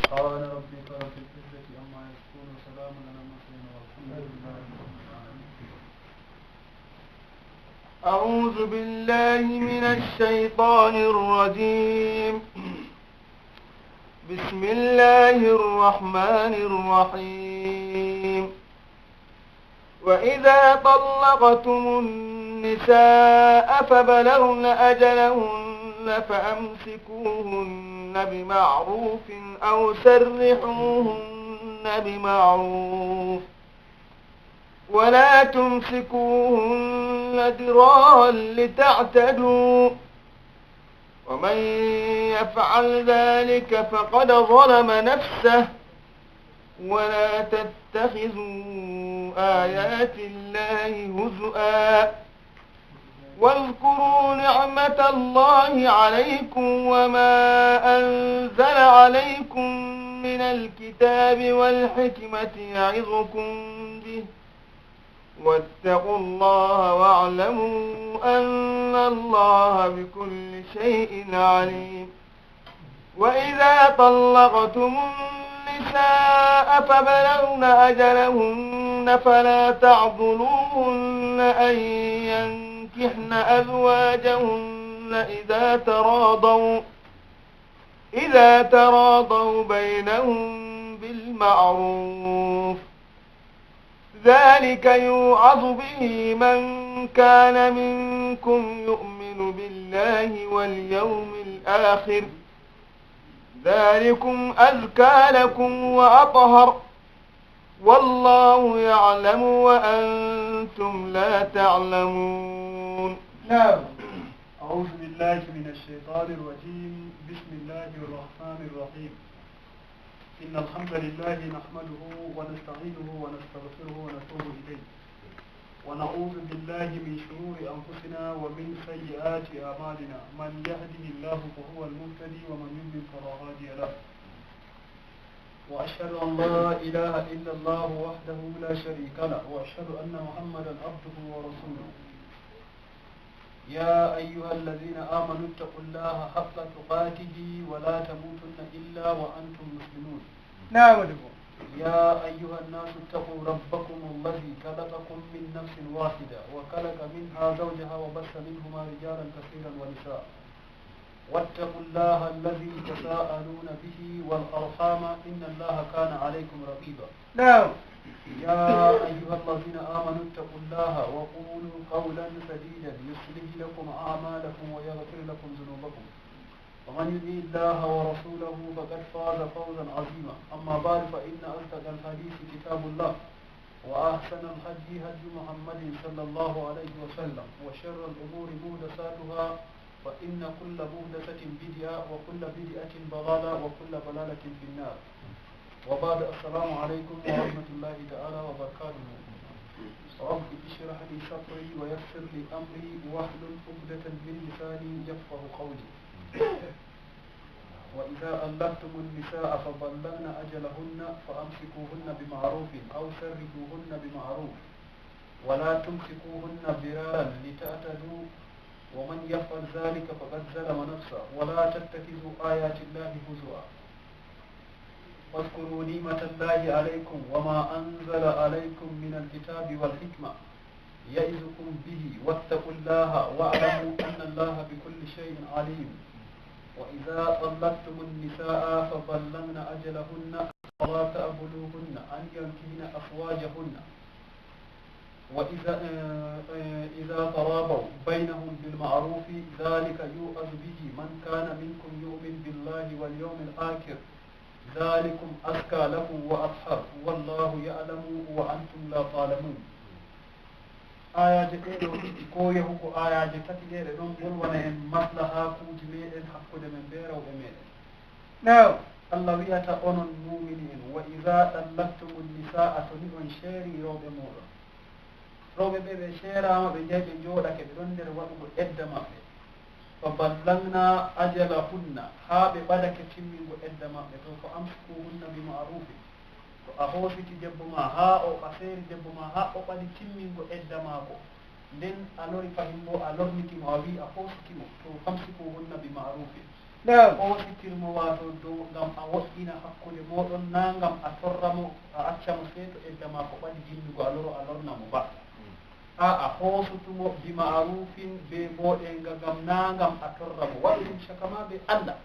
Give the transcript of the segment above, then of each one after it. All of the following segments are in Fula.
سبحان ربك رب العزة عما يصفون وسلام على المرسلين والحمد لله رب العالمين. أعوذ بالله من الشيطان الرجيم. بسم الله الرحمن الرحيم. وإذا طلقتم النساء فبلغن أجلهن فأمسكوهن بمعروف أو سرحوهن بمعروف ولا تمسكوهن ضرارا لتعتدوا ومن يفعل ذلك فقد ظلم نفسه ولا تتخذوا آيات الله هزؤا واذكروا نعمة الله عليكم وما أنزل عليكم من الكتاب والحكمة يعظكم به واتقوا الله واعلموا أن الله بكل شيء عليم. وإذا طلقتم النساء فبلغن أجلهن فلا تعضلوهن أن ينكحن أزواجهن إذا تراضوا بينهم بالمعروف ذلك يوعظ به من كان منكم يؤمن بالله واليوم الآخر ذلكم أزكى لكم وأطهر والله يعلم وأنتم لا تعلمون. نعم. أعوذ بالله من الشيطان الرجيم. بسم الله الرحمن الرحيم. إن الحمد لله نحمده ونستعينه ونستغفره ونتوب إليه ونعوذ بالله من شرور أنفسنا ومن سيئات أعمالنا من يهده الله فهو المهتدي ومن يضلل فلا هادي له وأشهد أن لا إله إلا الله وحده لا شريك له وأشهد أن محمدا عبده ورسوله. يا أيها الذين آمنوا اتقوا الله حق تقاته ولا تموتن إلا وأنتم مسلمون. نعم. يا أيها الناس اتقوا ربكم الذي خلقكم من نفس واحدة وخلق منها زوجها وبث منهما رجالا كثيرا ونساء واتقوا الله الذي تساءلون به والأرحام إن الله كان عليكم رقيبا. نعم. يا أيها الذين آمنوا اتقوا الله وقولوا قولا سديدا يصلح لكم أعمالكم ويغفر لكم ذنوبكم ومن يطع الله ورسوله فقد فاز فوزا عظيما. أما بعد فإن أصدق الحديث كتاب الله وأحسن الهدي هدي محمد صلى الله عليه وسلم وشر الأمور محدثاتها فإن كل محدثة بدعة وكل بدعة ضلالة وكل ضلالة في النار. وبعد السلام عليكم ورحمة الله تعالى وبركاته. رب اشرح لي صدري ويسر لي أمري واحلل عقدة من لساني يفقه قولي. وإذا ألقتم النساء فبلغن أجلهن فأمسكوهن بمعروف أو سرحوهن بمعروف ولا تمسكوهن ضرارا لتعتدوا ومن يفعل ذلك فقد ظلم نفسه ولا تتخذوا آيات الله هزوا واذكروا نعمة الله عليكم وما أنزل عليكم من الكتاب والحكمة يعظكم به واتقوا الله واعلموا أن الله بكل شيء عليم. وإذا طلقتم النساء فبلغن أجلهن فلا تأبلوهن أن ينكحن أزواجهن وإذا تراضوا بينهم بالمعروف ذلك يوعظ به من كان منكم يؤمن بالله واليوم الآخر ذلكم أزكى لكم وأطهر والله يعلم وأنتم لا تعلمون. ayaje ɗeɗo ko yahugo ayaje tati ɗeɗe ɗon ɓolwana en maslaha kuuji meɗen hakkude men be rewɓe meɗen. Now Allah wiyata onon mumini en wa ida ɗallaktumu nisaa to ni on sheeri rewɓe moɗon rewɓe ɓe ɓe sheerama ɓe jeeyi ɓe jooɗake ɓe ɗon nder waɗugo edda maɓɓe fa ballagna ajala hunna haa ɓe ɓadake timmingo edda maɓɓe to ko amsikuhunna bi ma'rufi to a hoositi debbo ma haa o a seeri debbo ma haa o ɓaɗi timmingo edda maako nden a lori fahin bo a lornitimo a wi a hoositimo to famsikuhunna bi ma'rufi نعم hositirmo wato dow ngam a woɗɗina hakkude moɗon na ngam a torramo a accamo seeto eddama ko ɓaɗi jinnugo a lornamo ba a hoosutumo bi ma'rufin be boɗenga ngam na ngam a torramo waɗu ɗum caka ma be Allah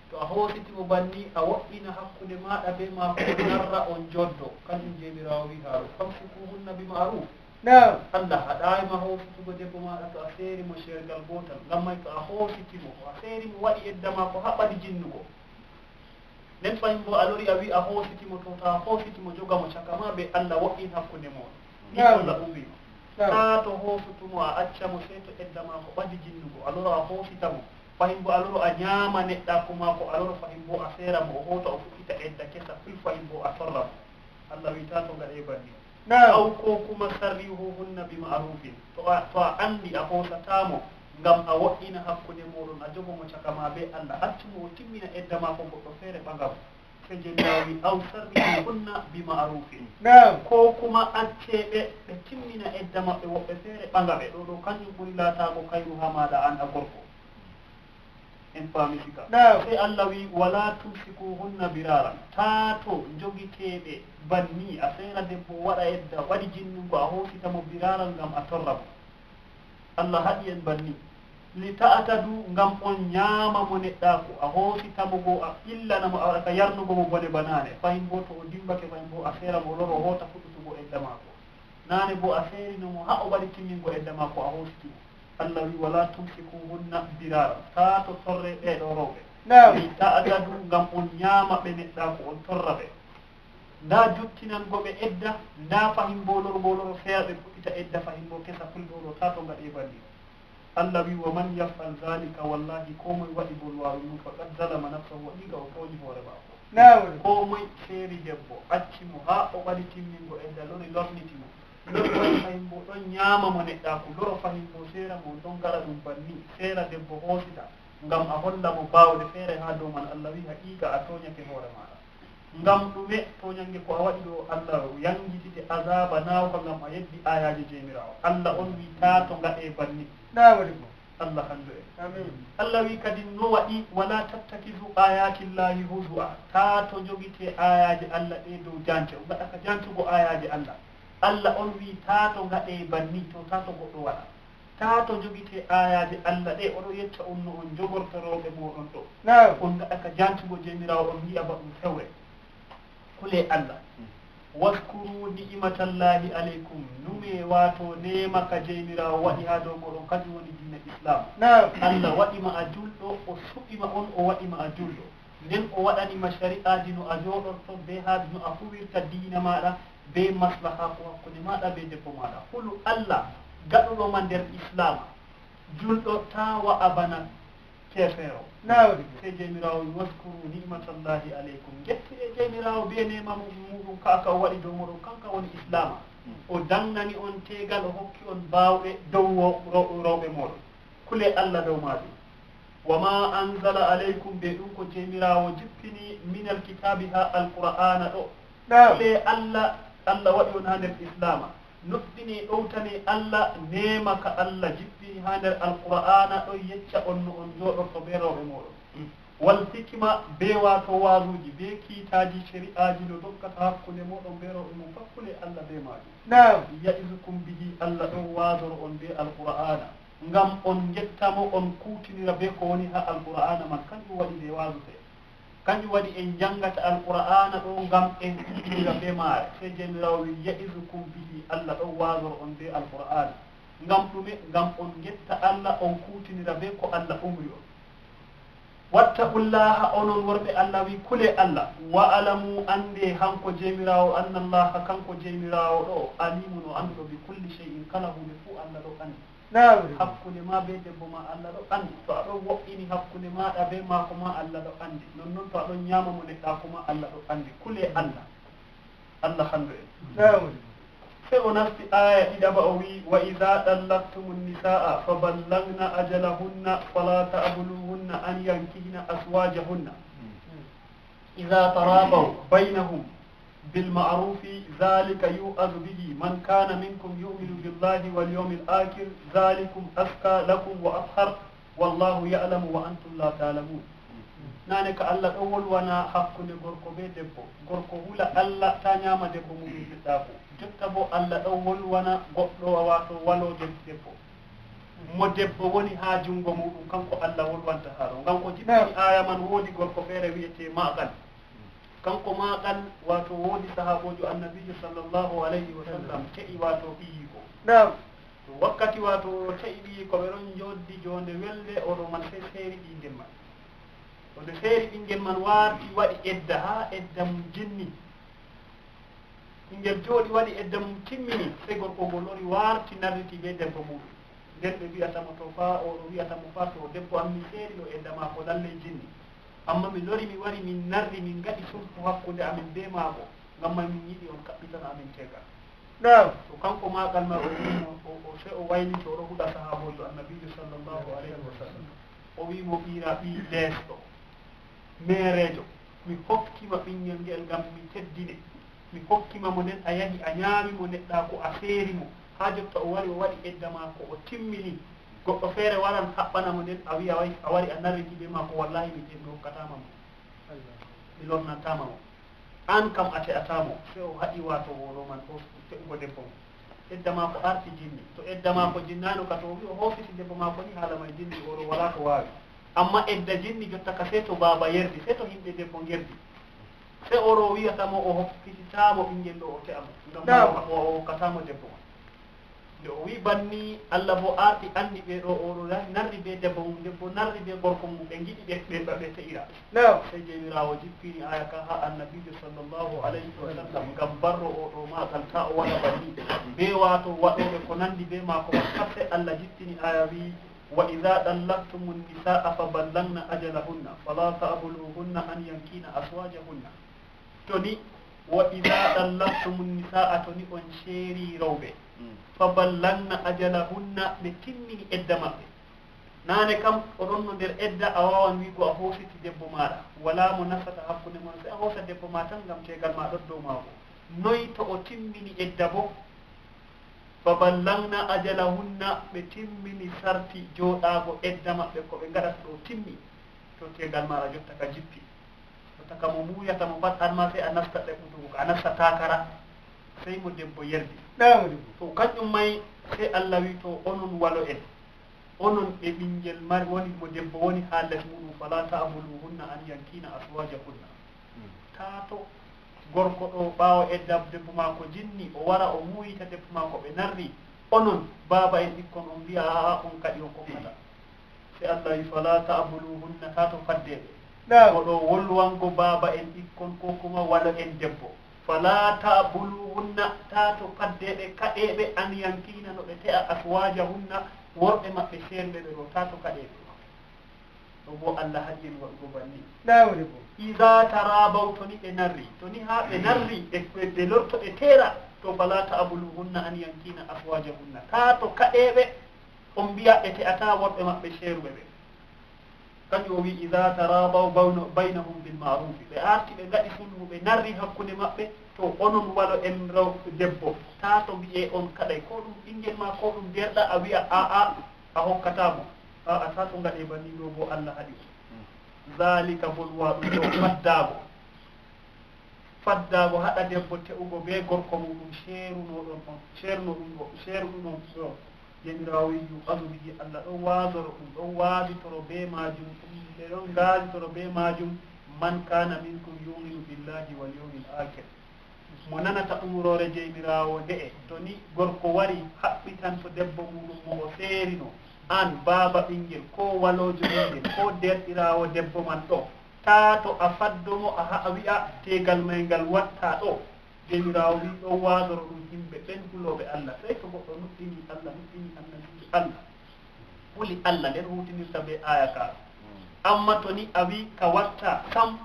to a hoositimo banni a woɗɗina hakkude maɗa be maako narra on joddo kanjum jomirawo wi haaro famsikuhunna bi ma'ruf نعم Allah haɗayima hoositugo debbo maɗa to a seerimo shergal gotal ngam may to a hoositimo a seerimo waɗi eddama ko haɓɓadi jinnugo nden fayin bo a lori a wi a hoositimo to ta hoositimo jogamo caka ma be Allah woɗɗin hakkude moɗon ni Allah ummino ta to hoosutumo a accamo sey to eddama ko ɓadi jinnugo aloro a hoositamo fayin bo aloro a ñaama neɗɗako maako aloro fayin bo a seeramo o hoota o fuɗɗita edda kesa fil fayin bo a torramo Allah wi ta to ngaɗe banni aw ko kuma sarrihuhunna bi ma'rufin to a andi a hoosatamo ngam a woɗɗina hakkude moɗon a jogomo caka ma be Allah accumo o timmina eddama ko goɗɗo feere ɓagamo so jomirawi aw sarrihuhunna bi ma'rufin ko kuma acceɓe ɓe timmina edda maɓɓe woɓɓe feere ɓagaɓe ɗo ɗo kañum ɓuri laatago kayru ha maɗa an a gorko en paami sika sey Allah wi wala tumsikuhunna biraran taa to jogiteɓe banni a seera debbo waɗa edda waɗi jinnugo a hoositamo biraran ngam a torramo Allah haɗi en banni li ta'tadu ngam on ñaamamo neɗɗako a hoositamo go a illanamo a waɗa ka yarnugo mo bone banane fayin bo to o dimbake fayin bo a seeramo loro o hoota fuɗɗutugo edda maako nane bo a seerinomo ha o waɗi timmingo edda maako a hoositimo Allah wi wala tumsikuhunna birara ta to torre ɓeɗo rewɓe li ta'tadu ngam on ñaama ɓe neɗɗako on torra ɓe nda juttinango ɓe edda nda fayin bo loro feerɓe fuɗɗita edda fayin bo kesa fulɗoɗo ta to ngaɗe banni Allah wi wa man yaf'al zalika wallahi ko moye waɗi bol waawi mum faqad zalama nafsahu waɗiga o tooñi hoore maako ko moye seeri debbo accimo ha o ɓaɗi timmingo edda lori lornitimo loro fayin bo ɗon ñaamamo neɗɗako loro fayin bo seera mo ɗon gara ɗum banni seera debbo hoosita ngam a holla mo baawɗe feere ha dow man Allah wi haqiqa a tooñake hoore maɗa ngam ɗume toñange ko a waɗi ɗo Allah yangitite azaba nawka ngam a yeddi ayaji jomirawo Allah on wi ta to ngaɗe banni Allah hande Allah wi kadi no waɗi wala tattakizu ayati llahi huzwa ta to jogite ayaji Allah ɗe dow jance o gaɗa ka jantugo ayaji Allah Allah on wi ta to ngaɗe banni to ta to goɗɗo waɗa ta to jogite ayaji Allah ɗe oɗo yetta on no on jogortoroɓe moɗon ɗo on gaɗa ka jantugo jomirawo on yiya ba ɗum fewre kule Allah waskuru ni'matallahi aleykum nume wato nema ka jomirawo waɗi ha dow moɗon kañum woni diina islam Allah waɗima a julɗo o suɓima on o waɗima a julɗo nden o waɗanima shari'aji no a joɗorto be ha no a huwirta diina maɗa be maslaha ko hakkude maɗa be debbo maɗa hulu Allah gaɗuɗoma nder islam julɗo ta wa'a bana kefeero se jomirawo waskuru ni'matallahi aleykum getti e jomirawo be nema muɗum kaka o waɗi dow moɗon kanka woni islama o dannani on tegal o hokki on bawɗe dow rewɓe moɗon kule Allah dow maɗum wama anzala aleykum be ɗum ko jomirawo jippini minal kitabi ha alqur'ana ɗo kule Allah waɗi on ha nder islama noddini ɗowtani Allah nema ka Allah jippini ha nder alqur'ana ɗo yecca on no on joɗorto be rewɓe moɗon wal hikma be wato waaluji be kiitaji shari'aji no dokkata hakkude moɗon be rewɓe mum fakkule Allah be majum ya'izukum bihi Allah ɗon waadoro on be alqur'ana ngam on jettamo on kutinira be ko woni ha alqur'ana man kanjum waɗi ɓe waadute kanjum waɗi en jangata alqur'ana ɗo ngam en kutinira be maare se jomirawo wi ya'izukum bihi Allah ɗon waadoro on be alqur'ana ngam ɗume ngam on jetta Allah on kutinira be ko Allah umri on wattaqullaha onon worɓe Allah wi kule Allah wa alamu ande hanko jomirawo anna allaha kanko jomirawo ɗo alimun o anduɗo bi kulli shay'in kala hunde fuu Allah ɗo andi hakkude ma be debbo ma Allah ɗo andi to aɗon woɗɗini hakkude maɗa be mako ma Allah ɗo andi nonnoon to aɗon ñama mo neɗɗako ma Allah ɗo andi kule Allah hande en se o nasti aya ɗiɗaɓa o wi wa ida ɗallaktumu nisaa fa ballagna ajalahunna fala ta'buluhunna an yankihna aswajahunna ida tarabaw baynahum bilma'rufi dhalika yu'adhu bihi man kana minkum yu'minu billahi wal yawmil akhir dhalikum azka lakum wa athhar wallahu ya'lamu wa antum la ta'lamun nane ka Allah ɗo wolwana hakkunde gorko be debbo gorko hula Allah ta ñama debbo mum ɓiɗɗa ko jotta bo Allah ɗo wolwana goɗɗo wato walode debbo mo debbo woni ha jungo muɗum kanko Allah wolwanta haɗo ngam ko jippini aya man woodi gorko feere wiyete Maqal kanko Maqal wato woodi sahabojo annabijo sallllahu alayhi wa sallam te'i wato ɓiyi ko to wakkati wato te'i ɓiyi ko ɓe ɗon joddi jonde welde oɗo man sey seeri ɓingel man oɗo seeri ɓingel man warti waɗi edda ha edda mum jinni ɓingel jooɗi waɗi edda mum timmini sey gorko ngol lori warti narriti be debbo muɗum nden ɓe wiyatamo to fa oɗo wiyatamo fa to debbo am mi seeri ɗo edda ma ko lalle jinni amma mi lori mi wari min narri min gaɗi sulhu hakkude amin be maako ngam ma min yiɗi on kaɓɓitana amin tegal to kanko Maqal ma o sey o wayliti oɗo huɗa sahabojo annabijo sallllahu alayhi wa sallam o wimo ɓiira ɓi leesɗo merejo mi hokkima ɓingel ngel ngam mi teddine mi hokkima mo nden a yahi a ñaami mo neɗɗa ko a feeri mo ha jotta o wari o waɗi edda ma ko o timmini goɗɗo feere waran haɓɓana mo nden a wiya a wari a narriti ɓe ma ko wallahi mi ƴen mi hokkatama mo mi lornantama mo an kam a te'atamo se o haɗi wato woro man o te'ugo debbo mo edda ma ko arti jinni to edda ma ko jinnano ka to o wi o hoositi debbo ma ko ni haala may jinni oro wala ko waawi amma edda jinni jotta ka sey to baaba yerdi sey to yimɓe debbo gerdi se oro wiyatamo o hokkititamo ɓingel ɗo o te'amo ngam o hokkatamo debbo ma nde o wi banni Allah bo arti andi ɓe ɗo oɗo narri be debbo mum debbo narri be gorko mum ɓe giɗi ɓe te'ira sey jomirawo jippini aya ka ha annabijo sallllahu alayhi wa sallam ngam barro oɗo Maqal ta o waɗa banni be wato waɗoɓe ko nandi be mako pat se Allah jippini aya wi wa ida ɗallaktum nisaa fa ballagna ajalahunna fala ta'buluhunna an yankina aswajahunna toni wa ida ɗallaktum nisaa toni on sheeri rewɓe fa ballagna ajalahunna ɓe timmini edda maɓɓe nane kam oɗon no nder edda a wawan wigo a hoositi debbo maɗa wala mo nafata hakkude mon so a hoosa debbo ma tan ngam tegal ma ɗon dow maako noyi to o timmini edda bo fa ballagna ajalahunna ɓe timmini sarti jooɗaago edda maɓɓe ko ɓe ngaɗata ɗo timmi to tegal maɗa jotta ka jippi jotta ka mo muuyata mo pat an ma sey a nasta ɗeɓɓutugo ko a nasta takara sey mo debbo yerdi to kañƴum may sey Allah wi to onon walo en onon e ɓingel mari woni mo debbo woni ha les muɗum fala ta'buluhunna an yankina aswajahunna taato gorko ɗo ɓaawo edda debbo ma ko jinni o wara o muuyita debbo ma ko ɓe narri onon baaba en ɓikkon on mbiya aa on kadi on kokkata si Allah wi fala ta'buluhunna taato faddeɓe oɗo wolwango baaba en ɓikkon ko kuma walo en debbo fala ta'buluhunna taato faddeɓe kaɗeɓe an yankina no ɓe te'a aswajahunna worɓe maɓɓe seerɓe ɓe ɗo taato kaɗeɓe ɗo bo Allah haƴƴin waɗugo banni ida tarabaw toni ɓe narri toni ha ɓe narri ɓe lorto ɓe teera to fala ta'buluhunna an yankina aswajahunna taato kaɗeɓe on mbiya ɓe te'ata worɓe maɓɓe seeruɓe ɓe kañum o wi ida tarabaw baynahum bil ma'ruf ɓe arti ɓe gaɗi sulhu ɓe narri hakkude maɓɓe to onon walo en rew debbo taato mbiye on kaɗay ko ɗum ɓingel ma ko ɗum derɗa a wiya a hokkatamo a taato gaɗe banni ɗo bo Allah haɗi zalika bolwa ɗum ɗo faddago haɗa debbo te'ugo be gorko muɗum seerunoɗon on seeruɗum ɗo jemirawo yuqadu bihi Allah ɗon waadoro ɗum ɗon waaditoro be majum ɓe ɗon gaaditoro be majum man kana minkum yuminu billahi wal yawmil akhir mo nanata umrore jemirawo nde'e to ni gorko wari haɓɓitanto debbo muɗum mo o seerino an baaba ɓingel ko walojo ɓingel ko derɗirawo debbo man ɗo taato a faddomo a wi'a tegal may ngal watta ɗo jemirawo wi ɗon waadoro ɗum yimɓe ɓenduloɓe Allah sey to goɗɗo nuɗɗini Allah huli Allah nden hutinirta be aya ka amma to ni a wi ka watta sam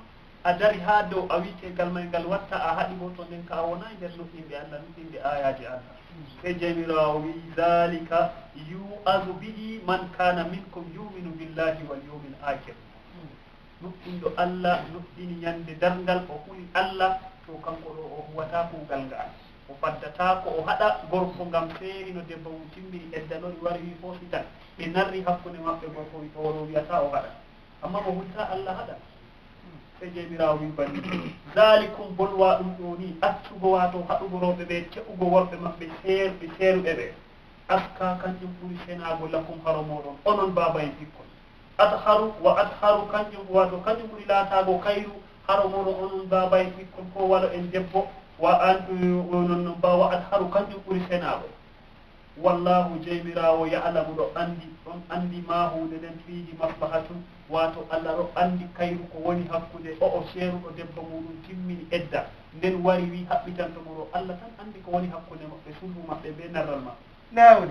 a dari ha dow a wi tegal may ngal watta a haɗi bo to nden ka a wonayi nder nuɗɗinde Allah nuɗɗinde ayaji Allah sey jemirawo wi zalika yu'azu bihi man kana minkum yuminu billahi wal yawmil akhir nuɗɗinɗo Allah nuɗɗini ñande darngal o huli Allah to kanko ɗo o huwata kuugal ngal o faddata ko o haɗa gorko ngam seerino debbo mum timmini eddanori wari wi hoositan ɓe narri hakkude maɓɓe gorko wi oɗo wiyata o haɗa amma mo hulta Allah haɗa e jemirawo wi banni zalikum bolwa ɗum ɗo ni accugo wato haɗugo rewɓe ɓe te'ugo worɓe maɓɓe seerɓe seeruɓe ɓe aska kanjum ɓuri senago lakum haro moɗon onon baba en ɓikkon atharu wa atharu kanjum wato kanjum ɓuri laatago kayru haro moɗon onon baba en ɓikkon ko walo en debbo wa antu onon non ba wa atharu kanjum ɓuri senago wallahu jemirawo ya'lamu ɗo andi on andi ma hunde nden fiiji maslahatun wato Allah ɗo andi kayru ko woni hakkude o seeruɗo debbo muɗum timmini edda nden wari wi haɓɓitanto mo ɗo Allah tan andi ko woni hakkude maɓɓe sulhu maɓɓe be narral maɓɓe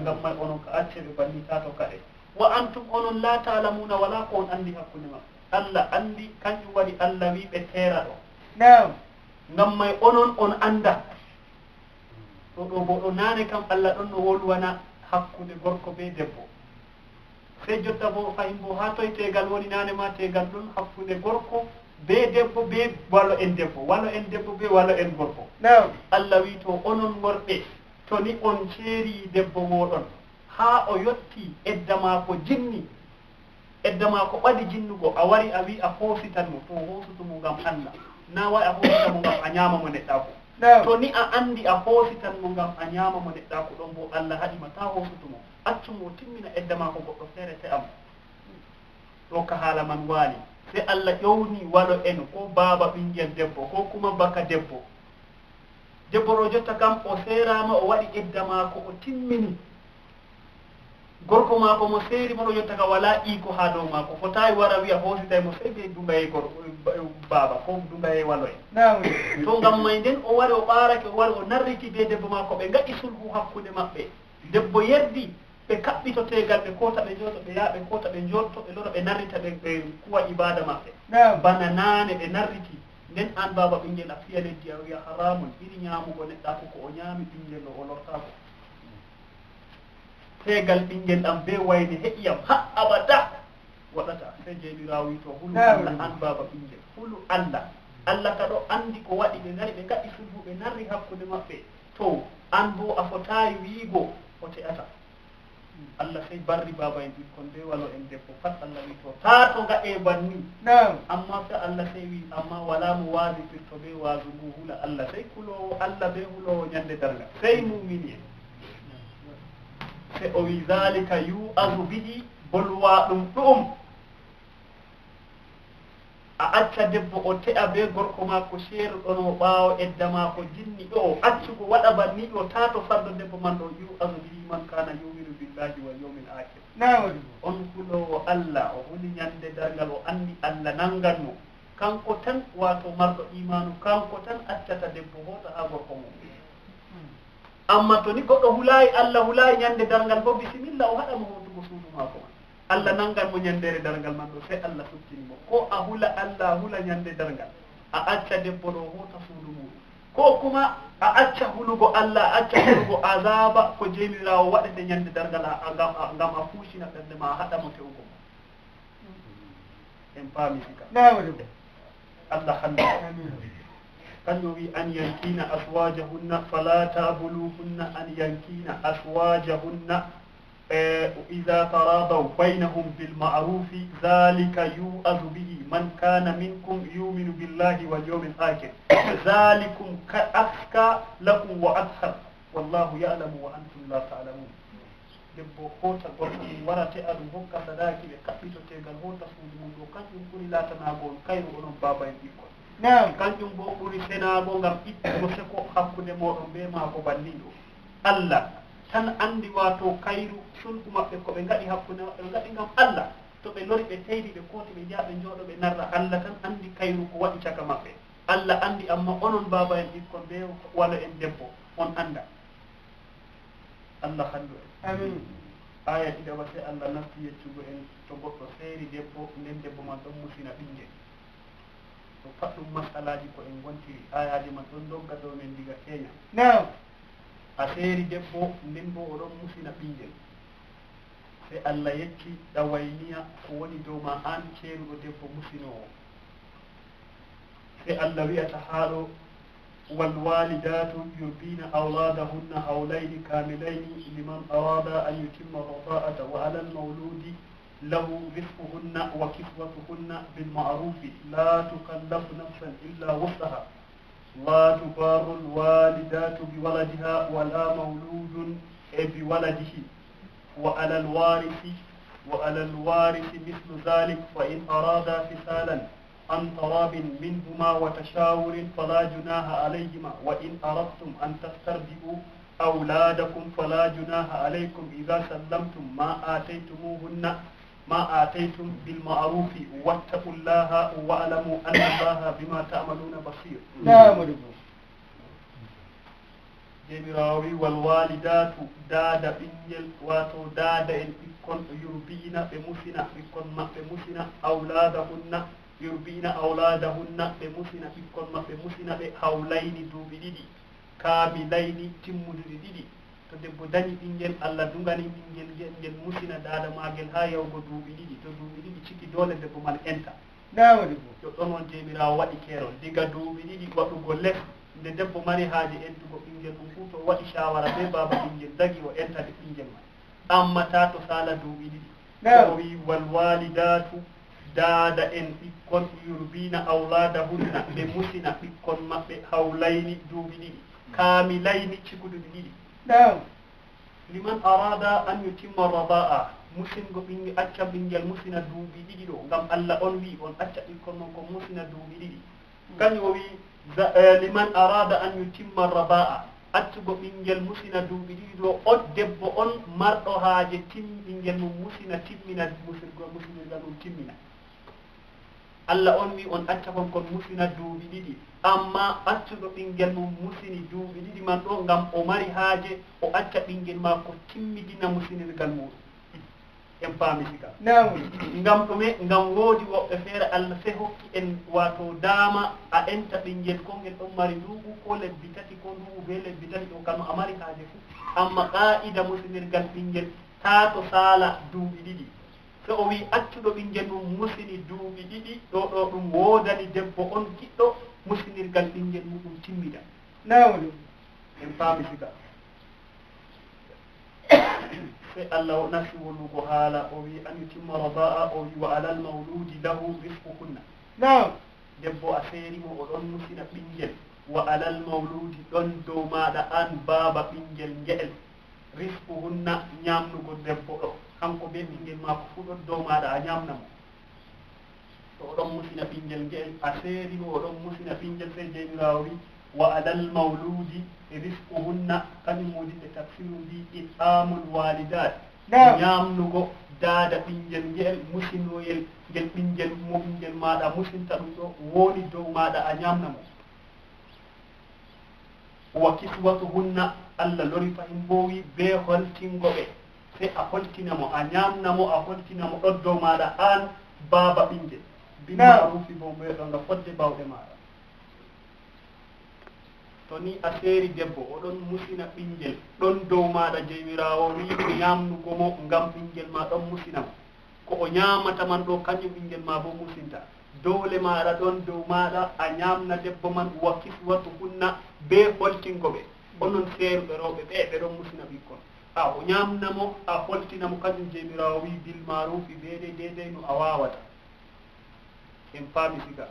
ngam may onon ko acceɓe banni tato kaɗe wa antum onon la ta'lamuna wala ko on andi hakkude maɓɓe Allah andi kanjum waɗi Allah wi ɓe teera ɗo ngam may onon on anda ɗo ɗo bo ɗo nane kam Allah ɗon no wolwana hakkude gorko be debbo sey jotta bo fayim bo ha toye tegal woni nane ma tegal ɗon hakkude gorko be debbo be wallo en debbo be wallo en gorko Allah wi to onon worɓe to ni on ceeri debbo moɗon ha o yotti edda ko jinni edda ko ɓadi jinnugo a wari a wi a hoositan mo to hoosutumo ngam Allah na wayi a hoositan mo ngam a ñaama mo neɗɗa ko to ni a andi a hoositan mo ngam a ñaama mo neɗɗa ko ɗon bo Allah haɗima ta hoosutumo accumo timmina edda ko goɗɗo feere te'am ɗo ka haala man waali se Allah ƴowni walo en ko baaba ɓingel debbo ko kuma baka debbo ɗo jotta kam o seerama o waɗi edda ko o timmini gorko mako mo seeri mo ɗo jotta ka wala iko ha dow mako fotawi wara wiya hoositay mo sey ɓe dungaye baaba ko dungaye walo en to ngam may nden o wari o ɓaarake o wari o narriti be debbo mako ɓe gaɗi sulhu hakkude maɓɓe debbo yerdi ɓe kaɓɓito tegal ɓe kota ɓe jooɗo ɓe yaaɓe kota ɓe jotto ɓe lora ɓe narrita ɓe kuwa ibada maɓɓe bana naane ɓe narriti nden an baba ɓinguel a fiya leddi a wiya haramun iri ñaamugo neɗɗa ko o ñaami ɓinguel o lortako tegal ɓinguel ɗam be wayne heƴiyam ha abada waɗata sey jeyɗirawo wi to hulu Allah an baba ɓinguel hulu Allah ka ɗo andi ko waɗi ɓe ngari ɓe gaɗi sulhu ɓe narri hakkude maɓɓe to an bo a fotayi wiigo o te'ata Allah sey barri baba en ɓikkon be walo en debbo pat Allah wi to tato gaɗe banni amma fe Allah sey wi amma wala mo wasifirto be wasu ngu hula Allah sey kulowo Allah be hulowo ñande darga sey mumini en se o wi zalika yu'azu bihi bolwa ɗum a acca debbo o te'a be gorko mako seeruɗon o ɓaawo edda mako jinni ɗo o accugo waɗa banni ɗo tato fardo debbo man ɗo yu'azu bihi man kana yuminu billahi wal yawmil akhir on hulowo Allah o huli ñande dargal o andi Allah nanganmo kanko tan wato marɗo imanu kanko tan accata debbo hota ha gorko mum amma to ni goɗɗo hulayi Allah hulayi ñande dargal bo bisimilla o haɗamo hotugo suudu mako man Allah nangan mo ñandere dargal man ɗo sey Allah suttinimo ko a hula Allah hula ñande dargal a acca debbo ɗo hota suudu muɗum ko kuma a acca hulugo Allah a acca hulugo azaba ko jemirawo waɗete ñande dargal ngam a fuusina ɓerde ma a haɗamo tewgo en paami sika Allah hande kanyo wi an yankina aswajahunna fala ta'buluhunna an yankina aswajahunna idha taradaw bainahum bil ma'ruf dhalika yu'adhu bihi man kana minkum yu'minu billahi wal yawmil akhir dhalikum ka'aska lakum wa athhar wallahu ya'lamu wa antum la ta'lamun debbo hota gorko warate aɗum hokka sadaki ɓe kaɓɓito tegal hota suudu mum ɗo kanƴum ɓuri latanago on kayru onon baba en ɓikkon kanjum bo ɓuri senago ngam ittugo seko hakkude moɗon be maako banniɗo Allah tan andi wato kayru sulhu maɓɓe ko ɓe gaɗi hakkude maɓɓe ɓe gaɗi ngam Allah to ɓe lori ɓe teydi ɓe kooti ɓe jaa ɓe jooɗo ɓe narra Allah tan andi kayru ko waɗi caka maɓɓe Allah andi amma onon baba en ɓikkon be walo en debbo on anda Allah handu en amin aya ɗiɗaɓa se Allah nafti yeccugo en to goɗɗo seeri debbo nden debbo man ɗon musina ɓinguel to pat ɗum masalaji ko en gontiri ayaji man ɗon dogga dow men diga keña a seeri debbo nden bo oɗon musina ɓinguel se Allah yecci ɗawayniya ko woni dow ma an ceeruɗo debbo musinowo se Allah wiyata haaɗo والوالدات يربين أولادهن حولين كاملين لمن أراد أن يتم الرضاعة وعلى المولود له رزقهن وكسوتهن بالمعروف لا تكلف نفسا إلا وسعها لا تضار الوالدات بولدها ولا مولود بولده وعلى الوارث مثل ذلك فإن أرادا فصالا عن تراب منهما وتشاور فلا جناح عليهما وإن أردتم أن تسترضعوا أولادكم فلا جناح عليكم إذا سلمتم ما آتيتم بالمعروف واتقوا الله واعلموا أن الله بما تعملون بصير. نعم. jemirawi والوالدات daada ɓinngel wato daada en ɓikkon yurbina ɓe musina ɓikkon maɓɓe musina awladahunna yurbina awladahunna ɓe musina ɓikkon maɓɓe musina ɓe hawlayni duuɓi ɗiɗi kaamilayni timmuduɗi ɗiɗi to debbo dañi ɓinngel Allah dugani ɓinngel ngel musina daada maagel ha yawgo duuɓi ɗiɗi to duuɓi ɗiɗi ciki dole debbo man enta to ɗon on jemirawo waɗi keerol diga duuɓi ɗiɗi waɗugo less nde debbo mari haaji entugo ɓinngel mum fuu to waɗi shawara be baba ɓinngel dagi o entade ɓinngel man ammata to sala duuɓi ɗiɗi o wi walwalidatu daada en ɓikkon yurbina awladahunna ɓe musina ɓikkon maɓɓe hawlayni duuɓi ɗiɗi kaamilayni cikuduɗi ɗiɗi liman arada an yutimma radaa musingo ɓingi acca ɓinngel musina duuɓi ɗiɗi ɗo ngam Allah on wi on acca ɓikkon mon ko musina duuɓi ɗiɗi kañum o wi liman arada an yutimma rabaa accugo ɓinngel musina duuɓi ɗiɗi ɗo on debbo on marɗo haaje ɓinngel mum musina timmina musinirgal ɗum timmina Allah on wi on acca kon kon musina duuɓi ɗiɗi amma accuɗo ɓinngel mum musini duuɓi ɗiɗi man ɗo ngam o mari haaje o acca ɓinngel ma ko timmidina musinirgal muɗum en paami sika ngam ɗume ngam woodi woɓɓe feere Allah se hokki en wato daama a enta ɓinngel kongel ɗon mari nduuɓu ko lebbi tati ko nduuɓu be lebbi tati ɗo kano a mari haaje fuu amma qa'ida musinirgal ɓinngel taa to saala duuɓi ɗiɗi so o wi accuɗo ɓinngel mum musini duuɓi ɗiɗi ɗo ɗum woodani debbo on giɗɗo musinirgal ɓinngel muɗum timmida en paami sika Allah nafsi wolugo haala o wi an yutimma radaa o wi wa alal mawludi lahu risquhunna debbo a seerimo o ɗon musina ɓinngel wa alal mawludi ɗon dow maɗa an baaba ɓinngel ngeel risquhunna ñamnugo debbo ɗo kanko be ɓinngel maako fuu ɗon dow maɗa a ñamnamo to oɗon musina ɓinngel ngeel a seerimo oɗon musina ɓinngel sey jeymiraawo wi wa alal mawludi risquhunna kañum woni ɓe tafsiru mbi it'amul walidat ñamnugo daada ɓinngel ngeel musinoyel ngel ɓinngel mo ɓinngel maɗa musinta ɗum ɗo woni dow maɗa a ñamna mo wa kiswatuhunna Allah lori fahim bowi be holtingo ɓe se a holtinamo a ñamnamo a holtinamo ɗon dow maɗa an baaba ɓinngel bilmarufi bo mbeɗo nga fodde bawɗe maɗa to ni a seeri debbo oɗon musina ɓinngel ɗon dow maɗa jeymiraawo wi ko ñamnugo mo ngam ɓinngel ma ɗon musinamo ko o ñamata man ɗo kañum ɓinngel ma bo musinta dowle maɗa ɗon dow maɗa a ñamna debbo man wa kiswatuhunna be holtingo ɓe onon seeruɓe rewɓe ɓe ɗon musina ɓikkon a o ñamnamo a holtinamo kañum jeymiraawo wi bil marufi beede dedey no a wawata en paami siga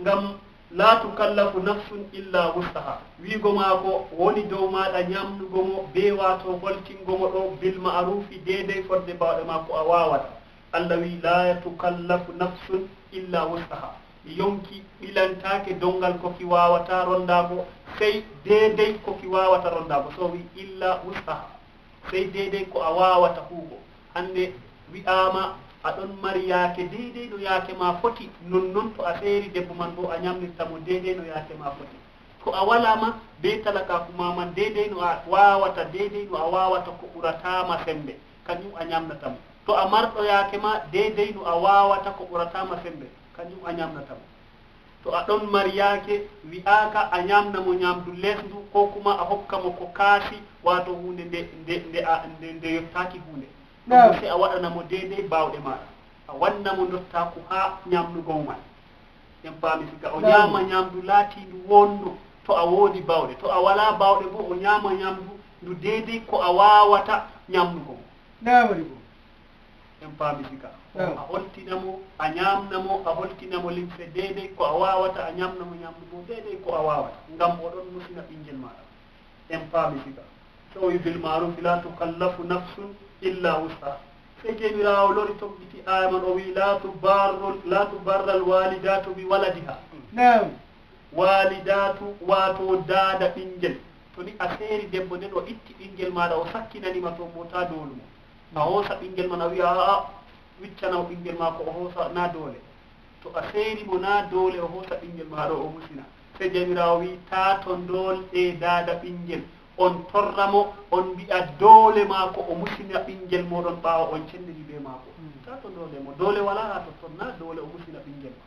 ngam la tukallafu nafsun illa wusaha wiigo maako woni dow maɗa ñamnugo mo be wato holtingo mo ɗo bil ma'rufi dedey fodde bawɗe ma ko a wawata Allah wi la tukallafu nafsun illa wusaha yonki ɓilantake dongal koki wawata rondago sey dedey koki wawata rondago so wi illa wusaha sey dedey ko a wawata huugo hande wi'ama aɗon mari yaake deydey no yaake ma foti non to a seeri debbo man bo a ñamnirtamo deydey no yaake ma foti ko a walama be talakaku maman deydey no a wawata deydey no a wawata ko ɓuratama sembe kañum a ñamnatamo to a marɗo yaake ma deydey no a wawata ko ɓuratama sembe kañum a ñamnatamo to aɗon mari yaake wi'aka a ñamnamo ñamdu lesndu ko kuma a hokkamo ko kaasi wato hunde nde yottaki hunde ɗum si a waɗanamo deydey bawɗe maɗa a wannamo dottaku ha ñamnugol man en paami sika o ñaama ñamdu laatindu wonndu to a woodi bawɗe to a wala bawɗe bo o ñaama ñamdu ndu deydey ko a wawata ñamnugo mo en paami sika a holtinamo a ñamnamo a holtinamo limse deedey ko a wawata a ñamnamo ñamnugo deedey ko a wawata ngam oɗon musina ɓinguel maɗa en paami sika so wi bil maruf la tukallafu nafsun illa wusa sey jomirawo lori toɓɓiti aya man o wi la tubarra al walidatu bi waladiha walidatu wato daada ɓinguel to ni a seeri debbo nden o itti ɓinguel maɗa o sakkinanima to mota dolumo a hoosa ɓinguel man a wiya a wiccanamo ɓinguel ma ko o hoosa na doole to a seerimo na doole o hoosa ɓinguel maɗa o musina se jamirawo wi tato ndol e daada ɓinguel on torramo on mbiya doole maako o musina ɓinguel moɗon ɓaawa on cendiri ɓe maako tato doole mo doole wala ha totton na doole o musina ɓinguel ma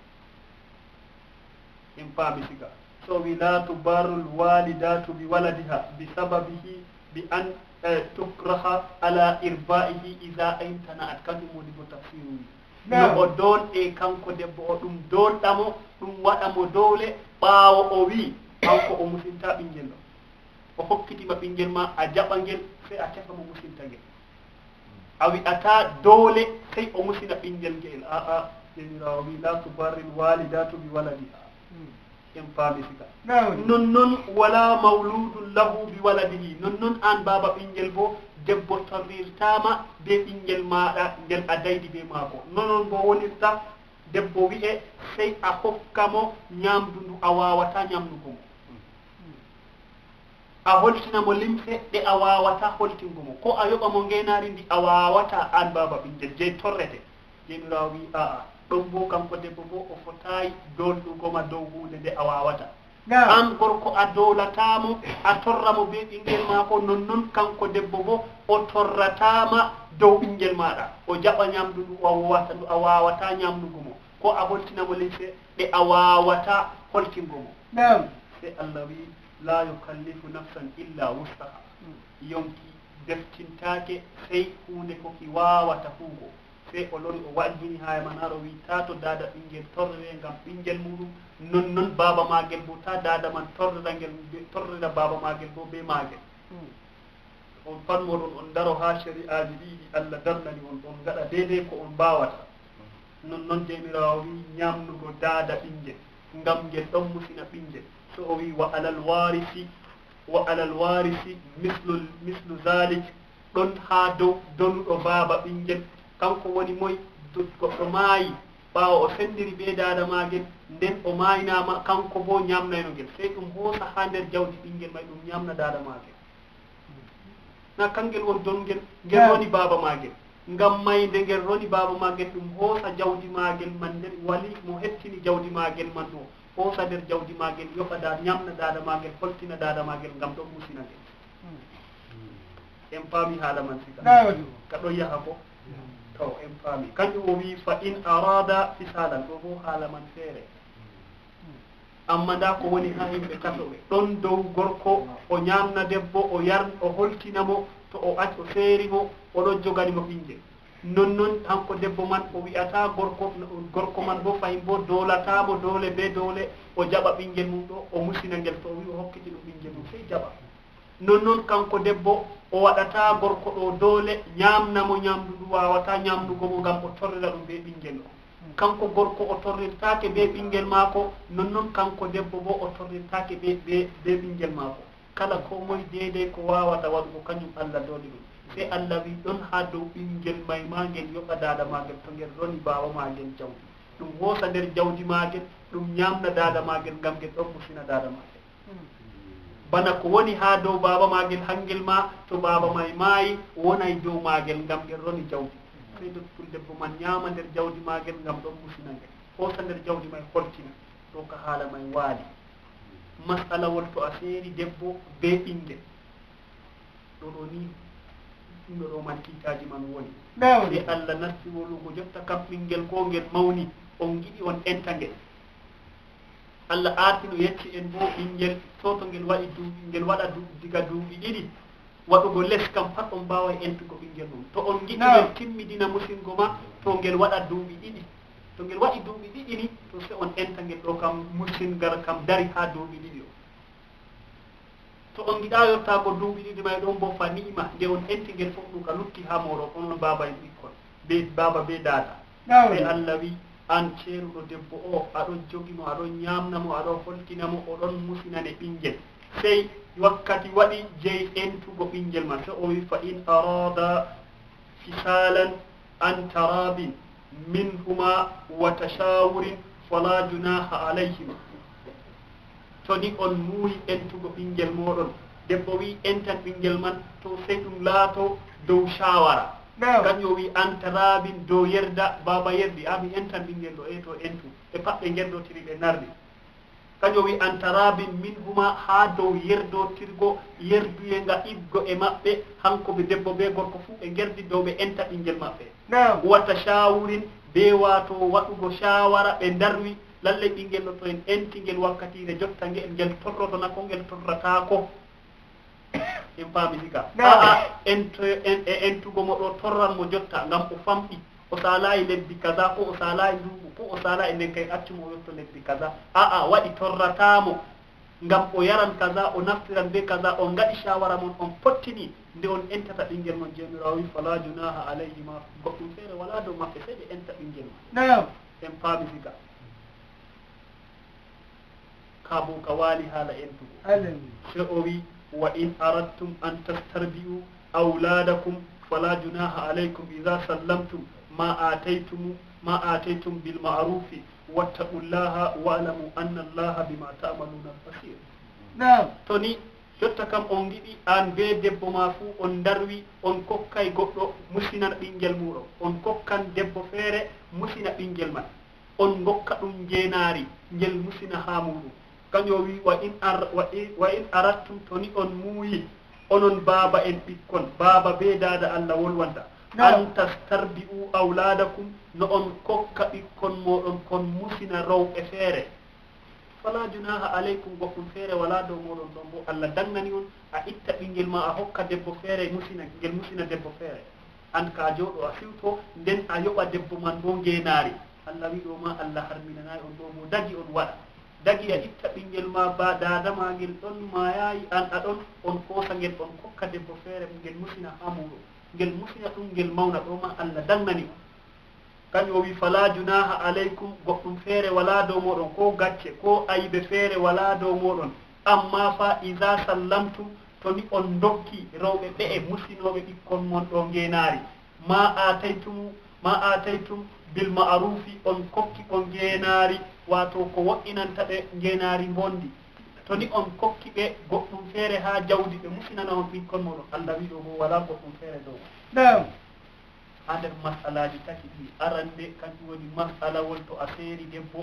en paami siga so wi la tubarru lwalidatu bi waladiha bi sababihi bi an tukraha ala irbaihi ida aymtana'at kanjum woni bo tafsiru wi no o doolɗe kanko debbo o ɗum doolɗamo ɗum waɗamo doole ɓaawo o wi kanko o musinta ɓinguel ɗo o hokkitima ɓinguel ma a jaɓa ngel sey a tefa mo musinta ngel a wi'ata doole sey o musina ɓinguel ngel aa jomirawo wi la tubarri lwalidatu bi waladiha en paami sika non noon wala mawludun lahu bi waladihi non noon an baba ɓinguel bo debbo torrirtama be ɓinguel maɗa ngel a daydi be maako nonon bo wonirta debbo wi'e sey a hokkamo ñamdu ndu a wawata ñamnugo mo a holtinamo limse ɗe a wawata holtingo mo ko a yoɓa mo ngenari ndi a wawata an baba ɓinguel je torrete jomirawo wi aa ɗon bo kanko debbo bo o fotayi dolɗugoma dow hunde nde a wawata an gorko a dowlatamo a torramo be ɓinguel maako nonnoon kanko debbo bo o torratama dow ɓinguel maɗa o jaɓa ñamdu ndu a wawata ñamnugo mo ko a holtinamo limse ɗe a wawata holtingo mo se Allah wi la yukallifu nafsan illa wusaha yonki deftintake sey hunde koki wawata huugo se o lori o waɗjini haya man haɗo wi tato dada ɓinguel torrere ngam ɓinguel muɗum nonnoon baba maguel bo ta dada man torrira baba maguel bo be maguel on pat moɗon on daro ha shari'aji ɗiɗi Allah darnani on on gaɗa deydey ko on mbawata nonnoon jomirawo wi ñamnugo dada ɓinguel ngam ngel ɗon musina ɓinguel so o wi wa alal warisi mislu zalik ɗon ha dow donuɗo baba ɓinguel kanko woni moy goɗɗo maayi ɓaawa o sendiri be dada maguel nden o maayinama kanko bo ñamnayno ngel sey ɗum hoosa ha nder jawdi ɓinguel may ɗum ñamna dada maguel na kangel won dongel ngel roni baba maguel ngam mayde ngel roni baba maguel ɗum hoosa jawdi maguel man nder wali mo hettini jawdi maguel man ɗo hoosa nder jawdi maguel yoɓa ñamna dada maguel holtina dada maguel ngam ɗon musina ngel en paami haala man sika kaɗo yaha ko taw en paami kanƴum o wi fa in arada fisalan ɗo bo haala man feere amma nda ko woni ha yimɓe katoɓe ɗon dow gorko o ñamna debbo o holtinamo to o seerimo oɗon joganimo ɓinguel nonnoon hanko debbo man o wi'ata gorko man bo fayin bo dolatamo doole be doole o jaɓa ɓinguel mum ɗo o musina ngel to o wi o hokkiti ɗum ɓinguel mum sey jaɓa nonnoon kanko debbo o waɗata gorko ɗo doole ñamnamo ñamdu ndu wawata ñamnugo mo ngam o torrira ɗum be ɓinguel o kanko gorko o torrirtake be ɓinguel maako nonnoon kanko debbo bo o torrirtake be ɓinguel maako kala ko moye deydey ko wawata waɗugo kañum Allah dooli ɗum se Allah wi ɗon ha dow ɓinguel may magel yoɓa dada magel to ngel roni bawa magel jawdi ɗum hoosa nder jawdi magel ɗum ñamna dada magel ngam ngel ɗon musina dada magel bana ko woni ha dow baba magel hangel ma to baba may maayi wonay dow magel ngam ngel roni jawdi sey dottul debbo man ñama nder jawdi magel ngam ɗon musina ngel hoosa nder jawdi may holtina ɗo ko haala may waali masala won to a seeri debbo be ɓinguel ɗo ɗo ni ɗum ɗo man tiitaji man woni e Allah nasti wolugo jotta kam ɓinguel ko ngel mawni on giɗi on enta ngel Allah artino yecci en bo ɓinguel to ngel waɗi duuɓi ngel waɗa diga duuɓi ɗiɗi waɗugo less kam pat on mbawa entugo ɓinguel mum to on giɗi ngel timmidina musingo ma to ngel waɗa duuɓi ɗiɗi to ngel waɗi duuɓi ɗiɗi ni to se on enta ngel ɗo kam musingal kam dari ha duuɓi ɗiɗi o to on giɗa yottago duuɓi ɗiɗi may ɗon bo fa ni'ima nde on enti ngel fof ɗum ka lutti ha moɗon onon baba en ɓikkon be baba be dada نعم e Allah wi an ceeruɗo debbo o aɗon jogimo aɗon ñamnamo aɗon holkinamo oɗon musinane ɓinguel sey wakkati waɗi jeyi entugo ɓinguel man so o wi fa in arada fisalan an tarabin minhuma wa tashawurin fala junaha alayhima to ni on muuyi entugo ɓinguel moɗon debbo wi entan ɓinguel man to sey ɗum laato dow shawara kañum wi antarabin dow yerda baba yerdi ami entan ɓinguel ɗo to entu e paɓɓe gerdotiri ɓe nardi kañum wi antarabin min huma ha dow yerdotirgo yerduyenga iggo e maɓɓe hanko ɓe debbo be gorko fuu ɓe gerdi dow ɓe enta ɓinguel maɓɓe wata shawurin be wato waɗugo shawara ɓe darwi lallay ɓinguel ɗo to en entigel wakkatire jotta ngel torrotona ko ngel torratako en paami sika aa entugo mo ɗo torran mo jotta ngam o famɗi o salayi leddi kaza ko o salayi nduɓu ko o sala e nden kay accumo o yetto leddi kaza aa waɗi torratamo ngam o yaran kaza o naftiran be kaza o gaɗi shawara mon on pottini nde on entata ɓinguel mon jomirawo wi fala junaha alayhima goɗɗum feere wala dow maɓɓe sey ɓe enta ɓinguel ma en paami sika ka bo ka waali haala entugo se o wi wa in aradtum an tastarbi'u awladakum fala junaha alaykum idha sallamtum ma ataytum bil ma'rufi wattaqullaha wa'lamu anna allaha bima ta'maluna basir to ni jotta kam on giɗi an be debbo ma fuu on darwi on kokkay goɗɗo musina ɓinguel muɗo on kokkan debbo feere musina ɓinguel man on gokka ɗum jeenaari ngel musina ha muɗum kaño wi wa in arattum to ni on muuyi onon baaba en ɓikkon baaba be dada Allah wolwanta an tastarbi'u awladakum no on kokka ɓikkon moɗon kon musina rewɓe feere fala junaha alaykum goɗɗum feere wala dow moɗon ɗon bo Allah dangani on a itta ɓinguel ma a hokka debbo feere ngel musina debbo feere an ka jooɗo a siwto nden a yoɓa debbo man bo ngeenaari Allah wi ɗo ma Allah harminanayi on ɗo mo dagi on waɗa dagi a itta ɓinguel ma ba dadama ngel ɗon mayayi an aɗon on koosa ngel on kokka debbo feere ngel musina ha muɗum ngel musina ɗum ngel mawna ɗo ma Allah dannani on kañum o wi fala junaha alaykum goɗɗum feere wala dow moɗon ko gacce ko aybe feere wala dow moɗon amma fa iza sallamtum to ni on dokki rewɓe ɓe e musinoɓe ɓikkon mon ɗo ngeenaari ma ataytum bil ma'rufi on kokki ko ngeenaari wato ko wo'inanta ɓe ngeenaari bondi to ni on kokki ɓe goɗɗum feere ha jawdi ɓe musinana on ɓikkon moɗon Allah wi ɗo bo wala goɗɗum feere dow ha nder masalaji tati ɗi arande kanjum woni masalawol to a seeri debbo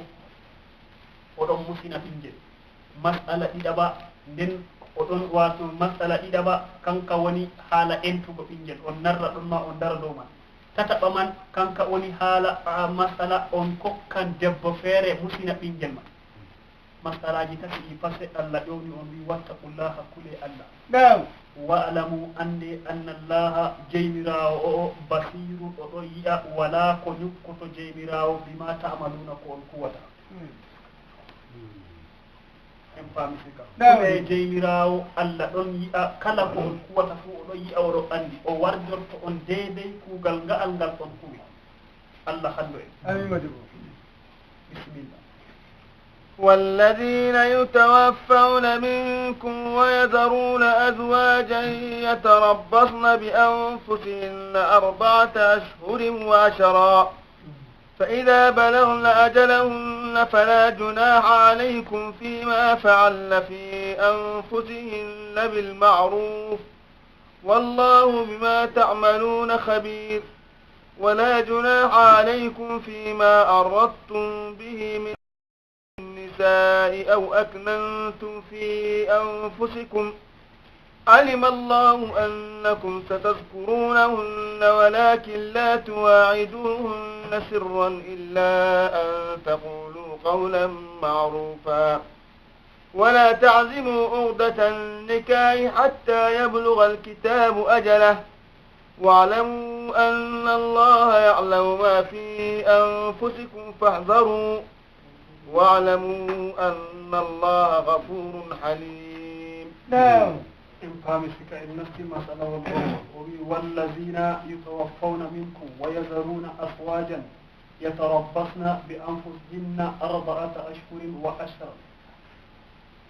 oɗon musina ɓinguel masala ɗiɗaɓa nden oɗon wato masala ɗiɗaɓa kanka woni haala entugo ɓinguel on narra ɗon ma on dara dow man tataɓa man kanka woni haala masala on kokkan debbo feere musina ɓinguel man masalaji tati ɗi pase Allah ƴowni on wi wattaqullaha kule Allah wa'lamu ande anna allaha jeymirawo o basirun oɗo yi'a wala ko ñukkoto jeymirawo bima ta'maluna ko on kuwata en paami sika ɗume jeymirawo Allah ɗon yi'a kala ko on kuwata fuu oɗo yi'a oɗo andi o warjorto on deydey kuugal nga'al ngal on kuwi Allah hallu en bismillah والذين يتوفون منكم ويذرون أزواجا يتربصن بأنفسهن 4 أشهر وعشرا فإذا بلغن أجلهن فلا جناح عليكم فيما فعلن في أنفسهن بالمعروف والله بما تعملون خبير ولا جناح عليكم فيما أردتم به من أو أكننتم في أنفسكم علم الله أنكم ستذكرونهن ولكن لا تواعدوهن سرا إلا أن تقولوا قولا معروفا ولا تعزموا عقدة النكاح حتى يبلغ الكتاب أجله واعلموا أن الله يعلم ما في أنفسكم فاحذروا واعلموا أن الله غفور حليم إن فامسك إن نفسي مسألة والذين يتوفون منكم ويذرون أزواجا يتربصن بأنفسهن 4 أشهر وأشهر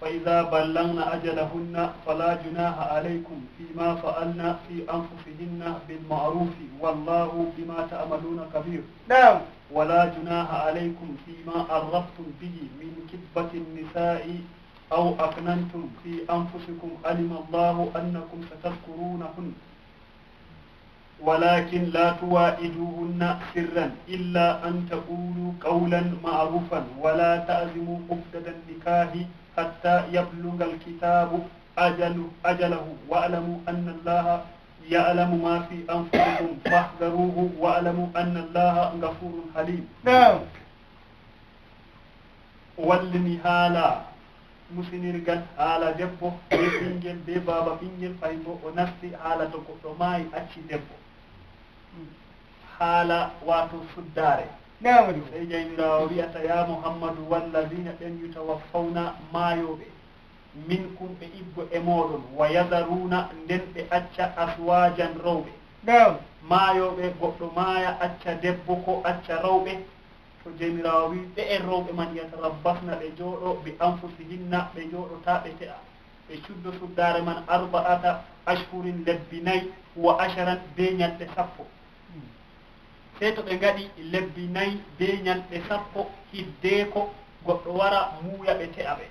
فإذا بلغن أجلهن فلا جناح عليكم فيما فعلن في أنفسهن بالمعروف والله بما تعملون خبير. نعم. ولا جناح عليكم فيما عرفتم به من كتبة النساء أو أكننتم في أنفسكم علم الله أنكم ستذكرونهن ولكن لا تواعدوهن سرا إلا أن تقولوا قولا معروفا ولا تعزموا عقدة النكاح حتى يبلغ الكتاب أجله واعلموا أن الله يعلم ما في أنفسكم فاحذروه واعلموا أن الله غفور حليم. نعم. wallini haala musinirgal haala debbo be ɓinguel be baba ɓinguel fay bo o nasti haala to goɗɗo maayi acci debbo haala wato suddare. نعم. sey jaynirawo wiyata ya mouhammadou walladina ɓen yutawaffawna maayoɓe minkum ɓe iggo e moɗon wa yadharuna nden ɓe acca aswajan rewɓe. نعم. maayoɓe goɗɗo maaya acca debbo ko acca rewɓe to jomirawo wi ɓe en rewɓe man yatarabbasna ɓe jooɗo ɓe anfusihinna ɓe jooɗota ɓe te'a ɓe cuddo suddare man 4 ashhurin lebbi 4 wa asharan be ñalɗe 10 sey to ɓe ngaɗi lebbi 4 be ñalɗe 10 hiddee ko goɗɗo wara muuya ɓe te'a ɓe.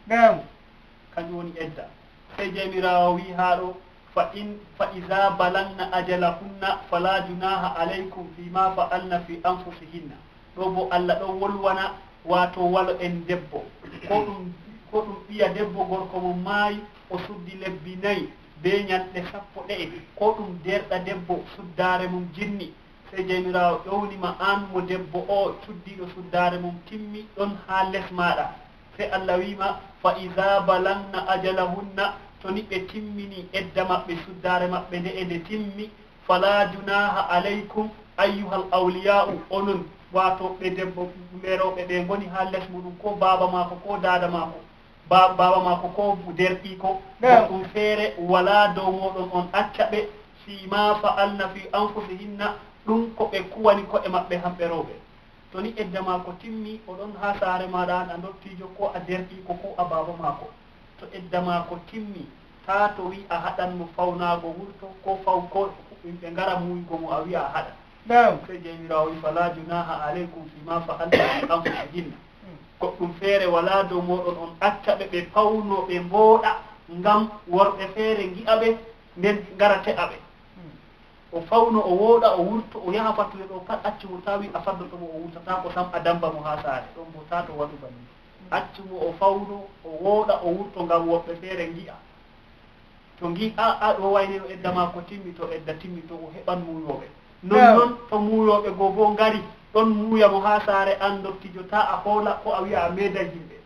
نعم. kañum woni edda. sey jomirawo wi haa ɗo fa iza balagna ajalahunna fala junaha alaykum fima fa'alna fi anfusihinna. ɗo bo Allah ɗon wolwana wato walo en debbo ko ɗum ɓiya debbo gorko mo maayi o suddi lebbi 4 be ñalɗe 10 ko ɗum derɗa debbo suddare mum jinni sey jomirawo ƴownima an mo debbo o cuddiɗo suddare mum timmi ɗon ha less maɗa sey Allah wima fa iza balagna ajalahunna to ni ɓe timmini edda maɓɓe suddare maɓɓe nde timmi fala junaha alaykum ayyuhal awliya'u onon wato ɓe debbo ɓe rewɓe ɓe goni ha less muɗum ko baba mako ko dada mako baba mako ko derɗi ko ɗum feere wala dow moɗon on acca ɓe fima fa'alna fi anfusihinna ɗum ko ɓe kuwani ko'e maɓɓe hamɓe rewɓe. to ni edda mako timmi oɗon ha saare maɗa an a dottijo ko a derɗiko ko a baba mako to edda mako timmi ta to wi a haɗanmo fawnago wurto ko faw ko ɓe ngara muygo mo a wiya a haɗa. نعم. sey jomirawo wi fala junaha alaykum fima fa'alna fi anfusihinna goɗɗum feere wala dow moɗon on acca ɓe ɓe pawno ɓe mbooɗa ngam worɓe feere gi'a ɓe nden ngara te'a ɓe. o fawno o wooɗa o wurto o yaha fattude ɗo pat accumo tawi a faddotomo o wurtata ko sam a damba mo ha saare ɗon bo ta to waɗu banni accumo o fawno o wooɗa o wurto ngam woɓɓe feere gi'a to gi'a ɗo wayni no edda ma ko timmi to edda timmi to o heɓan muyoɓe non to muyoɓe go bo ngari ɗon muuya mo ha saare an dottijo ta a hoola ko a wiya a meeda yimɓe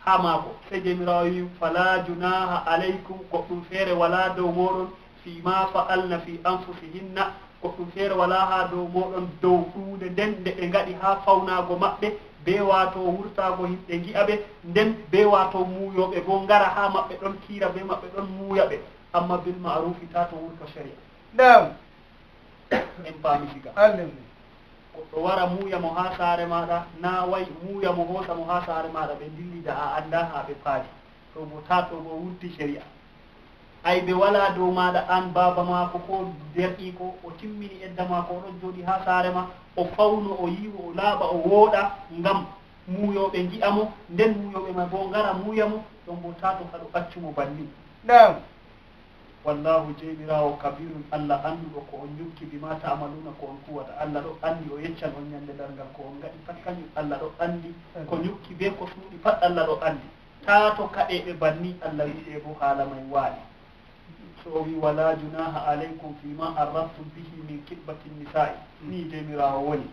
ha maako sey jomirawo wi fala junaha alaykum goɗɗum feere wala dow moɗon fima fa'alna fi anfusihinna goɗɗum feere wala ha dow moɗon dow ɗuude nden nde ɓe ngaɗi ha fawnago maɓɓe be wato wurtago yimɓe gi'a ɓe nden be wato muuyoɓe bo ngara ha maɓɓe ɗon kiira be maɓɓe ɗon muuya ɓe amma bil ma'rufi ta to wurto sharia. نعم. en paami siga goɗɗo wara muuya mo ha saare maɗa na way muuya mo hoosa mo ha saare maɗa ɓe dillida a anda ha ɓe paadi to bo ta to bo wurti sharia ay ɓe wala dow maɗa an baba mako ko derɗi ko o timmini edda mako oɗon jooɗi ha saare ma o fawno o yiiwo o laaɓa o wooɗa ngam muuyoɓe gi'amo nden muuyoɓe ma bo ngara muuya mo ɗon bo ta to haɗo accumo banni. نعم. wallahu jomirawo kabirun Allah anduɗo ko on jukki bima ta'maluna ko on kuwata Allah ɗo andi o yeccan on ñande dargal ko on gaɗi pat kañum Allah ɗo andi ko ñukki be ko suuɗi pat Allah ɗo andi ta to kaɗeɓe banni Allah wiɗe bo haala may waaɗi so wi wala junaha alaykum fima arraftum bihi min kitbati nisa'i ni jomirawo woni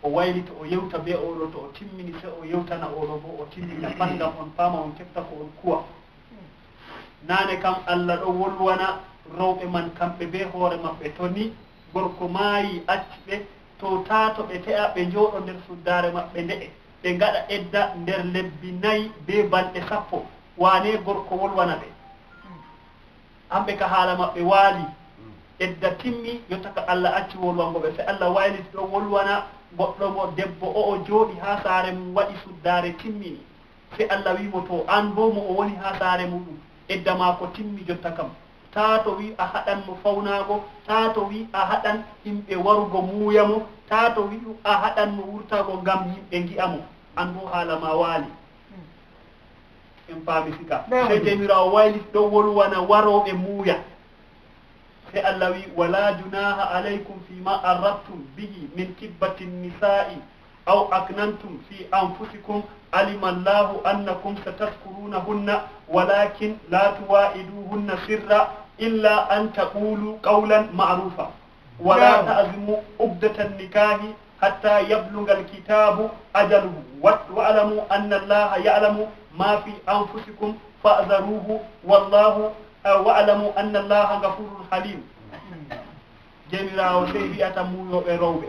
o waylita o yewta be oɗo to o timmini se o yewtana oɗo bo o timmina pat ngam on paama on kefta ko on kuwa nane kam Allah ɗo wolwana rewɓe man kamɓe be hoore maɓɓe to ni gorko maayi acci ɓe to tato ɓe te'a ɓe jooɗo nder suddare maɓɓe nde'e ɓe ngaɗa edda nder lebbi 4 be balɗe 10 wane gorko wolwana ɓe amɓe ka haala maɓɓe waali edda timmi yotta ka Allah acci wolwangoɓe so Allah wayliti ɗo wolwana goɗɗo mo debbo o jooɗi ha saare mum waɗi suddare timmini si Allah wimo to an bo mo o woni ha saare muɗum edda ma ko timmi jotta kam ta to wi a haɗan mo fawnago ta to wi a haɗan yimɓe warugo muuyamo ta to wi a haɗan mo wurtago ngam yimɓe gi'amo an bo haala ma waali en paami sika so jomirawo wayliti ɗo wolwana waroɓe muuya se Allah wi wala junaha alaykum fima arrabtum bihi min kibbati nisa'i aw aknantum fi anfusikum alima Allahu annakum satadhkurunahunna walakin la tuwa'iduhunna sirra illa an taqulu qawlan ma'rufa wala ta'zimu ubdatan nikahi hatta yablugha alkitabu ajaluhu wa'lamu anna Allaha ya'lamu ma fi anfusikum fa'dharuhu wallahu wa'lamu anna Allaha ghafurun halim jemirawo sey wi'ata muuyoɓe rewɓe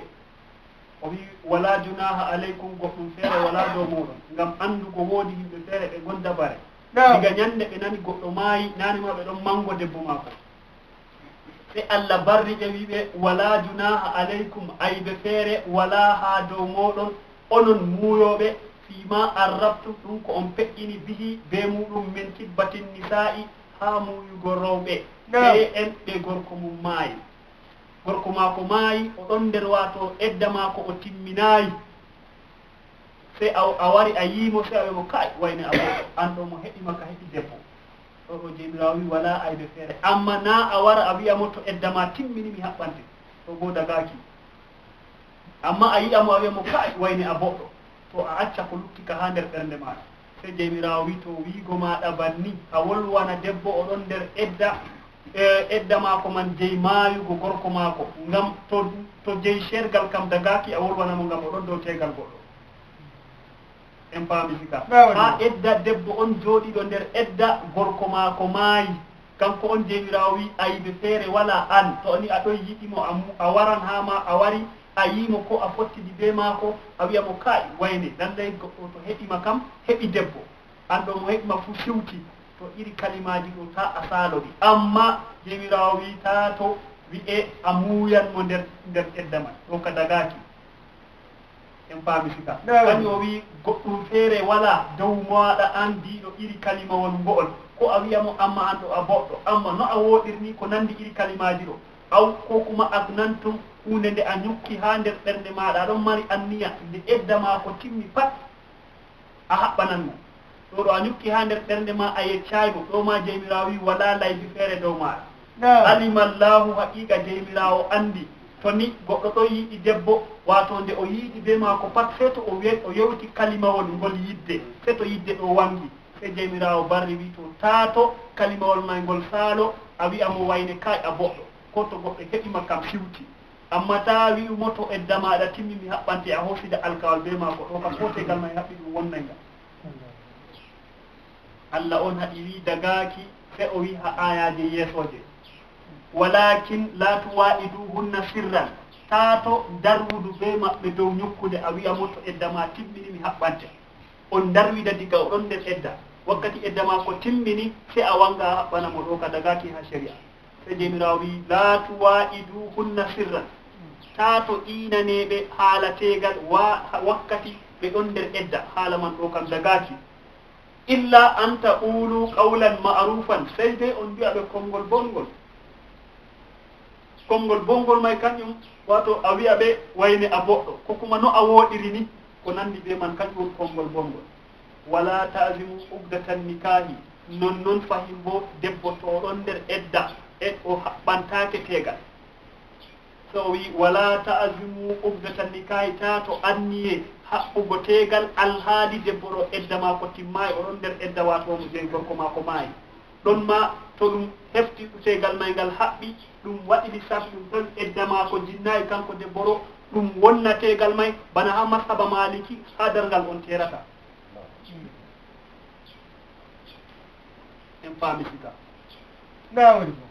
o wi wala junaha alaykum goɗɗum feere wala dow muɗon ngam andugo woodi yimɓe feere ɓe gonda bare diga ñande ɓe nani goɗɗo maayi nanima ɓe ɗon mango debbo maako se Allah barri ɓe wiɓe wala junaha alaykum aybe feere wala ha dow moɗon onon muuyoɓe fima arrabtum ɗum ko on peƴƴini bihi be muɗum min kibbatin nisa'i ha muuyugo rewɓe ɓe en ɓe gorko mum maayi gorko maako maayi o ɗon nder wato edda maako o timminayi se a wari a yiimo se a wimo kay wayne a goɗɗo an ɗo mo heɓima ka heɓi debbo ɗo ɗo jomirawo wi wala aybe feere amma na a wara a wiyamo to edda ma timmini mi haɓɓante ɗo bo dagaki amma a yiyamo a wiyamo kay wayne a boɗɗo to a acca ko luttika ha nder ɓernde maɗa se jomirawo wi to wiigo maɗa banni a wolwana debbo oɗon nder edda maako man jeyi maayugo gorko maako ngam to jeyi shergal kam dagaki a wolwanamo ngam oɗon dow tegal goɗɗo en paami sika ha edda debbo on jooɗiɗo nder edda gorko maako maayi kanko on jomirawo wi aybe feere wala an to ni aɗon yiɗimo a waran ha ma a wari a yiimo ko a fottidi be maako a wiyamo kay wayne lallay goɗɗo to heɓima kam heɓi debbo an ɗo mo heɓima fu siwti to iri kalimaji ɗo ta a saaloɗi amma jomirawo wi ta to wi'e a muuyanmo nder edda man ɗo ka dagaki en paami sika kañum o wi goɗɗum feere wala dow maɗa an mbiɗo iri kalimawol ngo'ol ko a wiyamo amma an ɗo a boɗɗo amma no a woɗirni ko nandi iri kalimaji ɗo aw ko kuma agnantum hunde nde a ñukki ha nder ɓernde maɗa aɗon mari anniya nde edda ma ko timmi pat a haɓɓananmo ɗo ɗo a ñukki ha nder ɓernde ma a yeccaymo ɗo ma jomirawo wi wala laybi feere dow maɗa alimallahu haqiqa jomirawo andi to ni goɗɗo ɗo yiiɗi debbo wato nde o yiiɗi be maako pat se to o yewti kalimawol ngol yidde se to yidde ɗo wangi se jomirawo barri wi to taato kalimawol may ngol saalo a wiyamo wayne kay a boɗɗo ko to goɗɗo heɓima kam siwti amma ta wi'umo to edda maɗa timmi mi haɓɓante a hoosida alkawal be maako ɗo kam fotegal may haɓɓi ɗum wonnayga Allah on haɗi wi dagaki se o wi ha ayaji yeesoje walakin la tuwa'iduhunna sirran taato darwudu be maɓɓe dow ñukkude a wiyamo to edda ma timmini mi haɓɓante on darwida diga oɗon nder edda wakkati edda ma ko timmini se a wanga a haɓɓanamo ɗo ka dagaki ha sharia se jomirawo wi la tuwa'iduhunna sirran taato ɗinaneɓe haalategal wakkati ɓe ɗon nder edda haala man ɗo kam dagaki illa an taqulu qawlan ma'rufan sey de on mbiyaɓe konngol bongol may kañum wato a wiya ɓe wayne a boɗɗo ko kuma no a woɗiri ni ko nandi be man kañum konngol bongol wala ta'zimu ugdatan nikahi non fahim bo debbo to ɗon nder edda o haɓɓantake tegal so wi wala ta'zimu ugdatan nikahi ta to anniye haɓɓugo tegal alhaali debbo ɗo edda ma ko timmayi oɗon nder edda wato mo jeyi gorko ma ko maayi ɗon ma to ɗum hefti tegal may ngal haɓɓi ɗum waɗi lissafi ɗum ɗon edda ma ko jinnayi kanko debbo ɗo ɗum wonna tegal may bana ha masaba maliki ha dargal on terata en paami sika nawoni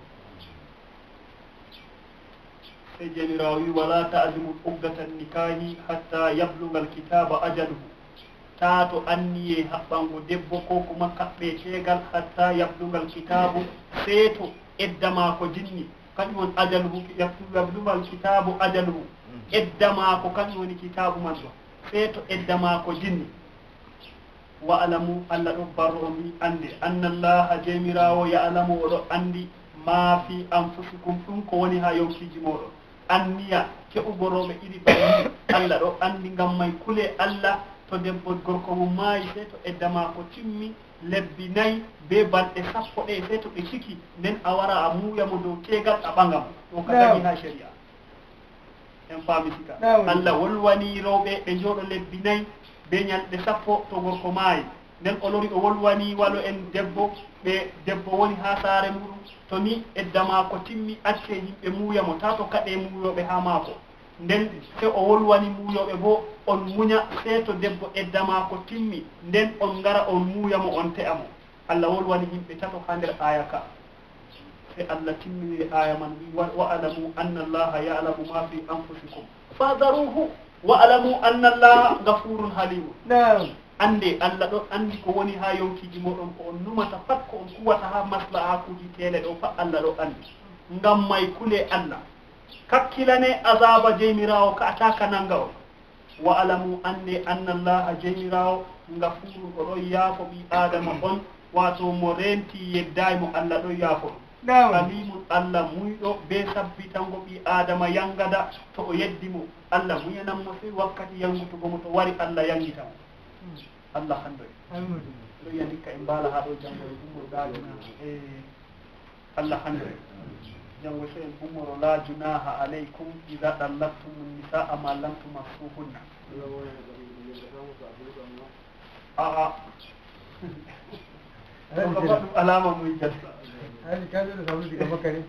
sai jomirawo wi wala ta'zimu uggatan nikahi hatta yabluga alkitaba ajaluhu ta to anniye haɓɓango debbo ko kuma kaɓɓe tegal hatta yabluga alkitabu seeto eddama ko jinni kañum woni ajaluhu yabdumal kitabu ajaluhu eddama ko kañum woni kitabu man ɗo seeto eddama ko jinni wa alamu allah ɗo barro o mi ande annallaha jemirawo ya'lamu oɗo andi ma fi anfusikum ɗum ko woni ha yowkiji moɗon anniya keɓugoroɓe ɗiɗi ɓayni allah ɗo andi ngam may kule allah to debbo gorko mum maayi sey to eddama ko timmi lebbi nayyi be balɗe sappo ɗe sey to ɓe ciki nden a wara a muuyamo dow tegal a ɓagamo ɗo ka dañi ha sharia en faami sika allah wolwani rewɓe ɓe jooɗo lebbi nayyi be ñalɗe sappo to gorko maayi nden o lori o wolwani walo en debbo ɓe debbo woni ha saare muɗum to ni eddama ko timmi acce yimɓe muuyamo ta to kaɗe muuyoɓe ha maako nden se o wolwani muuyoɓe bo on muña se to debbo eddama ko timmi nden on ngara on muuyamo on te'amo allah wolwani yimɓe tato ha nder aya ka se allah timmini aya man wi wa alamu anna allaha ya'lamu ma fi anfusikum fadaruhu wa alamu anna allaha gafurun halimu ande allah ɗon andi ko woni ha yonkiji moɗon ko on numata pat ko on kuwata ha maslaha kuji tele ɗo pat allah ɗo andi ngam may kule allah kakkilane azaba jeymirawo ka ataka nanga o wa alamu ande anna allaha jeymirawo gafurun oɗon yaafo ɓi adama on wato mo renti yeddayi mo allah ɗon yaafo ɗum alimun allah muyɗo be sabbitango ɓi adama yangada to o yeddi mo allah muyananmo sey wakkati yangutugomo to wari allah yangitamo allah handoy ɗo yandikka e mbaala ha ɗo jangoye ummoro laajuna e allah handoy jango so en ummoro la junaha aleykum ida ɗallaktum nisaa ma lam tumassuhunna aa ko ɗum alama muy jata هذه كانت الأولى دي كم كان